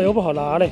又不好拿嘞。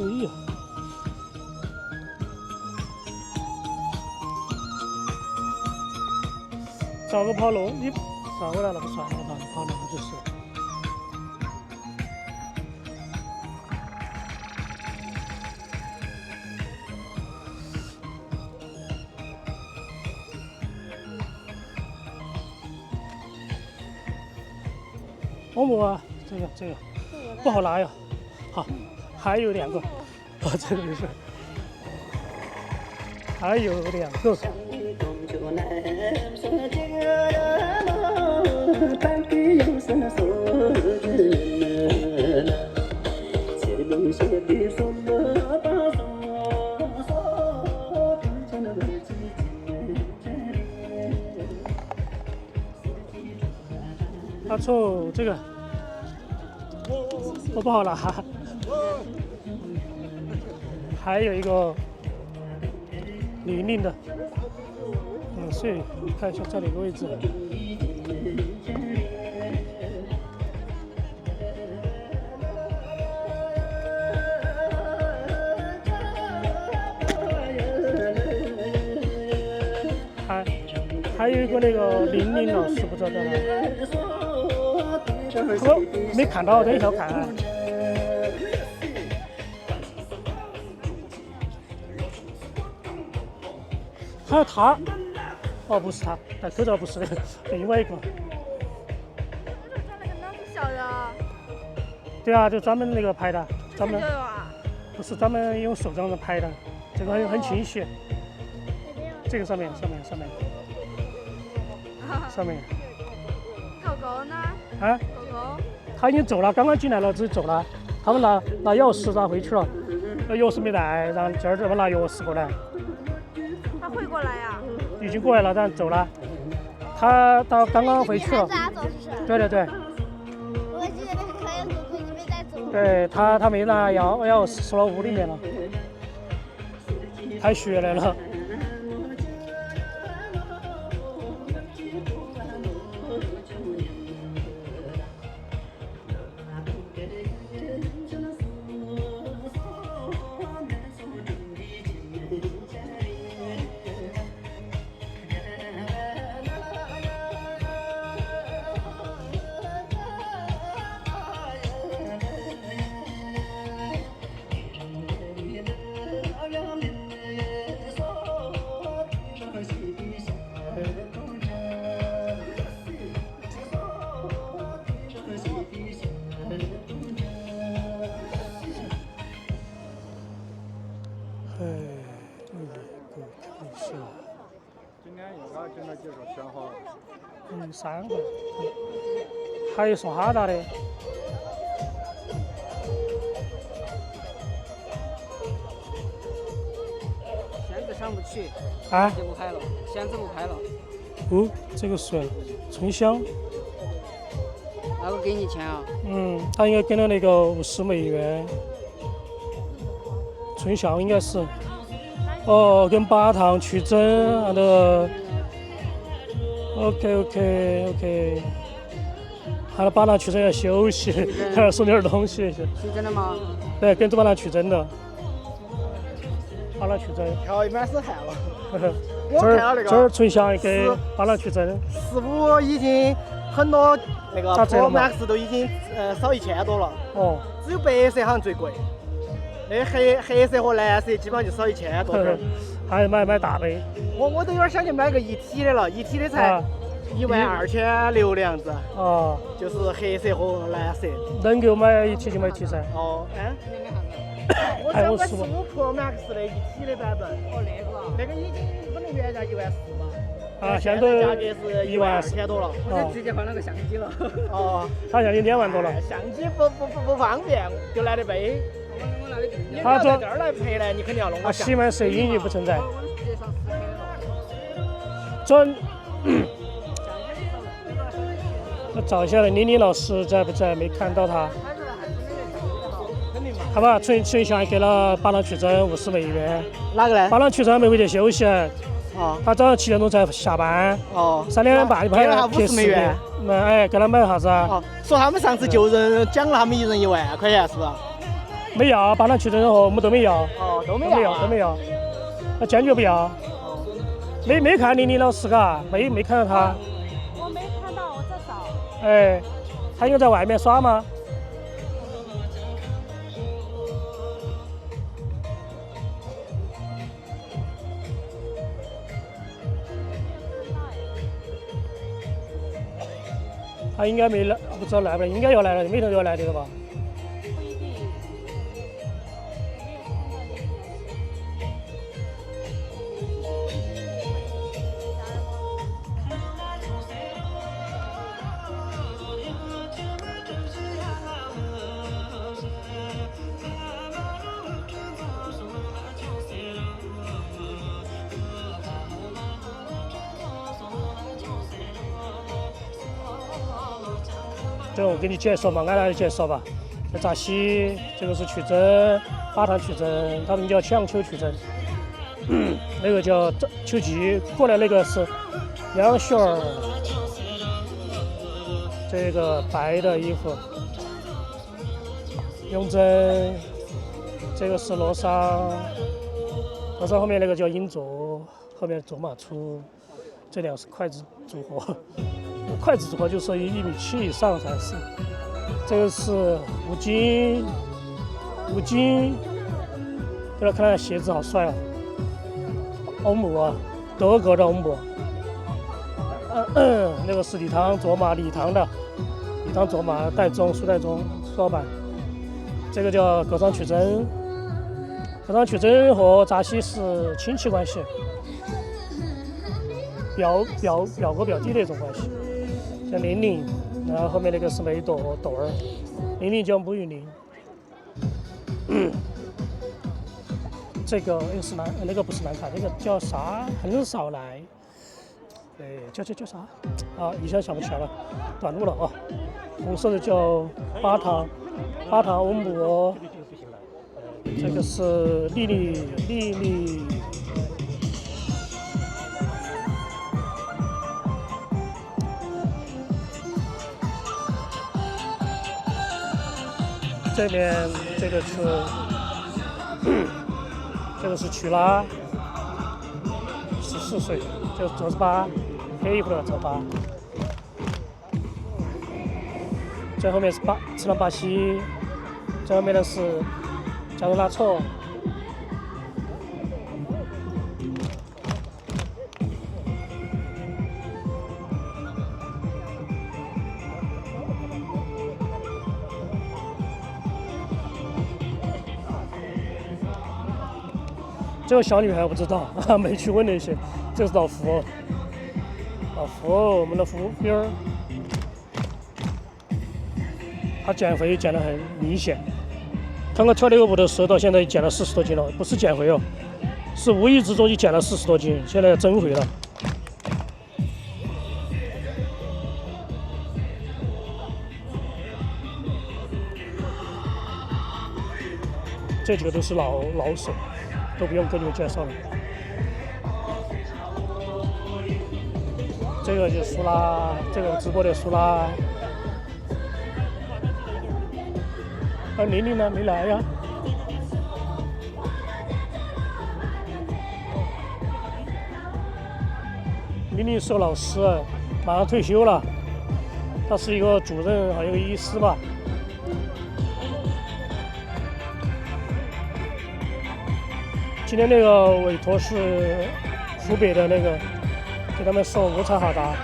哎呀！找个跑路，你上回来那个算了，跑路就是。欧姆啊，这个不好拿呀。好，还有2个。这个没事，还有2个。阿臭，这个我不好拿。还有一个零零的，所以看一下在哪个位置。还有一个那个00老师不知道在哪，没看到，等一下看。还有他，哦，不是他，戴口罩不是的，另外一个。专那个脑子小的。对啊，就专门那个拍的，专门。啊、不是专门用手这样子拍的，这个很清晰。这个上面。狗狗呢？啊？狗狗。他已经走了，刚刚进来了，自己走了。他们拿钥匙然后回去了，钥匙没带，然后今儿这边拿钥匙过来。他会过来呀？已经过来了，然后走了。他刚刚回去了。对。我记得那个可怜狗狗你没带走。对他没拿钥匙，锁到屋里面了。太血来了。3个，还有送哈达的。现在上不去，啊？就不拍了，现在不拍了。哦，这个是春香。那个给你钱啊？他应该给了那个50美元。春香应该是。哦，跟8趟去整的。OK， 喊了8趟去整要休息，还要送点东西。是真的吗？对，跟着8趟去整的。8趟去整。票一满是汗了。我看到那个。这儿春香给8趟去整。15已经很多那个 Pro Max 都已经少1000多了。哦。只有白色好像最贵。那黑色和蓝色基本上就少1000多点。还买大杯。我都有点想去买个一体的了，一体的才12600的样子。哦。就是黑色和蓝色。能给我买一体就买一体噻。哦，我想买15 Pro Max 的一体的版本。哦，那个。那个已经可能原价14000吧。啊，现在价都格是12000多了。我就直接换了个相机了。哦，他现在2万多了。相机不方便，就懒得背。我那里更你要在这儿来拍呢，你肯定要弄个相喜欢摄影就不存在。我直接上4K 了。转。我找一下了，李老师在不在？没看到他。好吧，存钱给了巴郎去征50美元。哪个呢？巴郎去征没回去休息。哦。他早上7点钟才下班。哦。3点半就拍了50美元。哎，给他买啥子啊？哦，说他们上次救人奖了他们1人1万块钱，是不是？没要，巴郎去征后我们都没要。哦，都没要。他坚决不要。哦。没看李老师嘎，没看到他。我没看到，我在找。哎，他应该在外面耍吗？他应该没来，不知道来不来，应该要来了，每天都要来的吧？不一定。这个我给你介绍嘛，按来介绍吧。在扎西，这个是取针，巴塘取针，他们叫强丘取针。那个叫秋吉，过来那个是杨雪儿，这个白的衣服，用针，这个是罗桑，罗桑后面那个叫英卓，后面卓玛初，这两是筷子组合。筷子组合就说1.7米以上才是。这个是吴京，对了，看他鞋子好帅啊，欧姆啊，德国的欧姆。那个是礼堂卓玛，礼堂卓玛代中苏代中苏老板。这个叫格桑取针，格桑取针和扎西是亲戚关系，表哥表弟那种关系。像00，然后后面那个是梅朵朵儿，00叫母语林。这个又是那个不是南卡，那个叫啥？很少来。叫啥？啊，一下想不起来了，短路了啊。红色的叫巴塘欧姆哦。这个是莉莉。这边这个是曲拉，14岁，就泽巴，黑衣服的泽巴。这后面是次郎巴西，这后面的是加罗拉措。这个小女孩我不知道，没去问那些。这是老福，我们的福兵儿，他减肥减得很明显。刚刚跳那个舞的时候，到现在减了40多斤了，不是减肥哦，是无意之中就减了40多斤，现在增肥了。这几个都是老手。都不用跟你们介绍了。这个就是苏拉，这个直播的苏拉。00呢？没来呀。00是个老师，马上退休了。他是一个主任，还有一个医师吧。今天那个委托是湖北的那个，给他们送无彩哈达、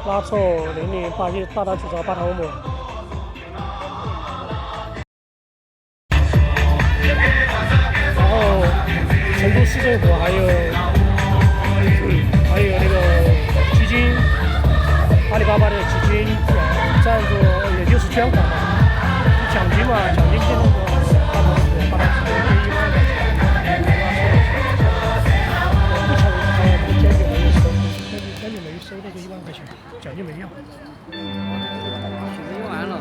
拉凑00、巴达曲招、巴塘欧姆。然后成都市政府还有那个捐款嘛，奖金嘛，奖金给那个把它给1万块钱。目前为止他坚决没有收，坚决没有收那个1万块钱，奖金没要。其实也完了。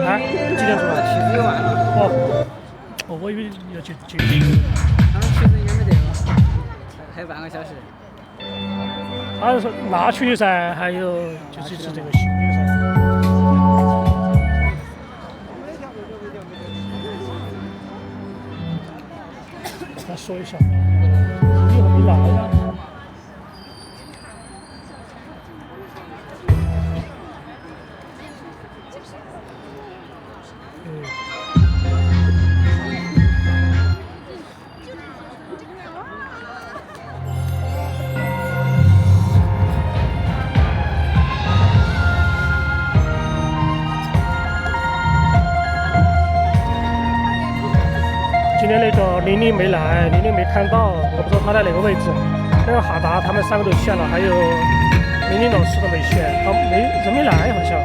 哎，几点钟啊？其实也完了。哦，我以为要去。他们其实应该没得了，还有半个小时。他是说拿去的噻，还有就是这个新的噻。再说一下，你还没来呀？今天那个玲玲没来，玲玲没看到，我不知道她在哪个位置。那个哈达他们3个都选了，还有玲玲老师都没选，他人没来好像。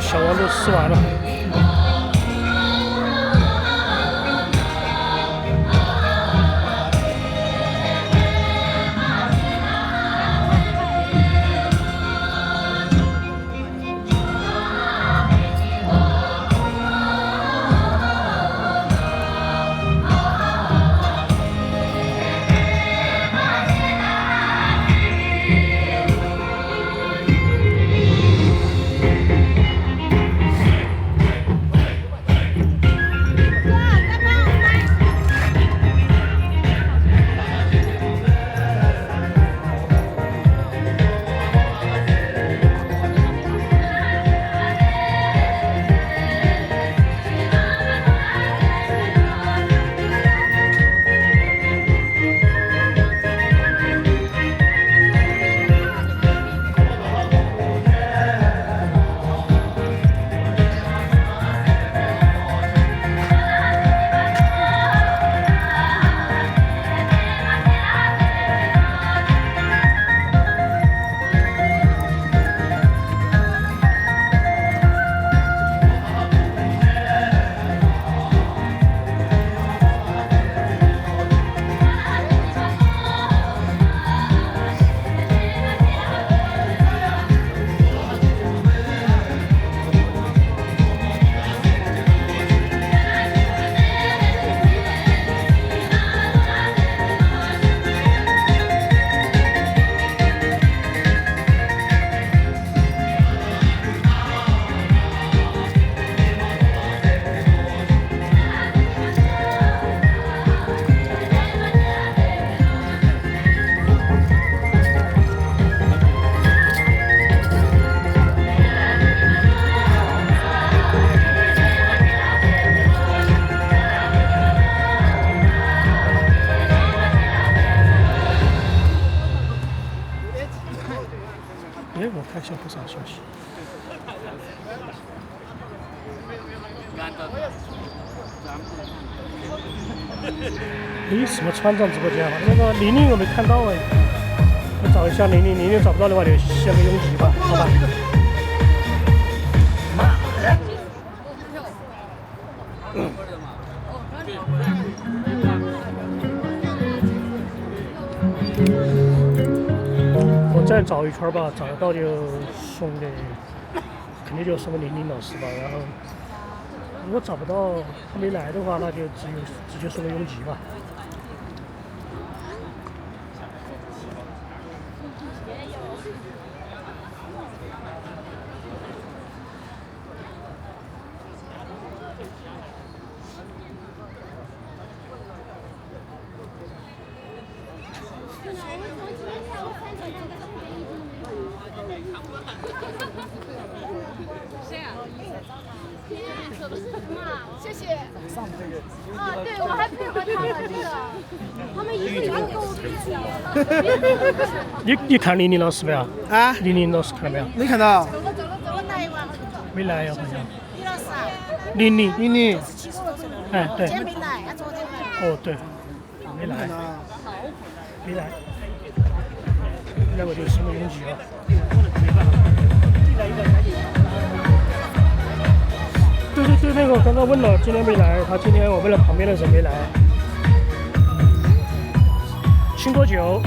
小王都吃完了。我看小红啥消息。什么川藏直播间啊？那个玲玲我没看到哎，我找一下玲玲，玲玲找不到的话就先个拥挤吧，好吧？正找一圈吧，找得到就送给，肯定就送给玲玲老师吧。然后如果找不到他没来的话，那就直接送给永吉吧。谢谢。啊，对，我还配合他了，这个。他们一个一个跟我比起来。你看玲玲老师没有？啊，玲玲老师看到没有？没看到。走了，来一碗。没来呀，好像。李老师啊。玲玲。玲玲。哎，对。今天没来，他昨天来。哦，对，没来。没来。那我就送给永吉了。对，那个刚刚问了，今天没来。他今天我问了旁边的人没来。请喝酒。